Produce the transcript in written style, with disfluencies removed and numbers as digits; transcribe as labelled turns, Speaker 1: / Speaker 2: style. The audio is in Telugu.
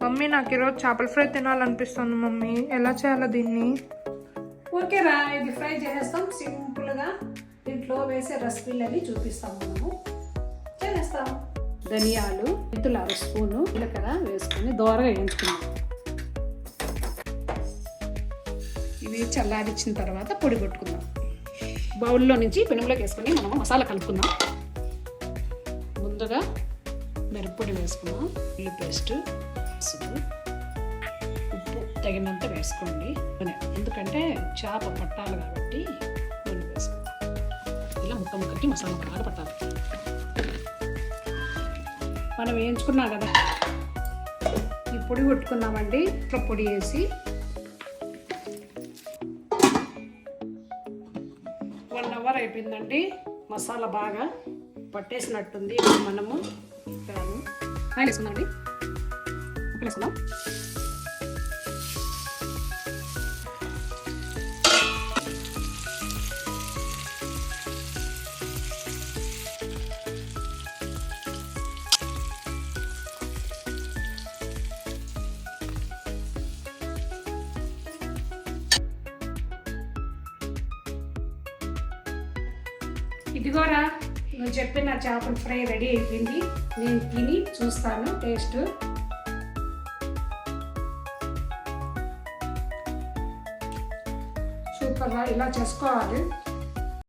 Speaker 1: మమ్మీ నాకు ఈరోజు చేపల ఫ్రై తినాలనిపిస్తుంది మమ్మీ, ఎలా చేయాలో దీన్ని?
Speaker 2: ఓకేరా, ఇది ఫ్రై చేసేస్తాం సింపుల్గా. దీంట్లో వేసే రెసిపీలని చూపిస్తాం మనము. చేస్తాం. ధనియాలు, మెంతులు 1 స్పూను, జీలకర్ర వేసుకొని దోరగా వేయించుకున్నాం. ఇవి చల్లారించిన తర్వాత పొడి కొట్టుకుందాం. బౌల్లో నుంచి పెనుగులోకి వేసుకొని మనం మసాలా కలుపుకుందాం. ముందుగా మిరప్పొడి వేసుకుందాం, ఉల్లి పేస్ట్, పసుపు, ఉప్పు తగినంత వేసుకోండి. ఎందుకంటే చేప పట్టాలి కాబట్టి నూనె వేసుకోండి. ఇలా ముక్కకి మసాలా బాగా పట్టాలి. మనం వేయించుకున్నాం కదా, ఈ పొడి కొట్టుకున్నామండి. ఇట్లా పొడి వేసి 1 అవర్ అయిపోయిందండి. మసాలా బాగా పట్టేసినట్టుంది. ఇప్పుడు మనము ఆయిల్ వేసుకుందామండి. ఉప్పు వేసుకుందాం. ఇదిగోరా, నువ్వు చెప్పిన చేపల ఫ్రై రెడీ అయిపోయింది. నేను తిని చూస్తాను టేస్ట్. సూపర్గా ఇలా చేసుకోవాలి.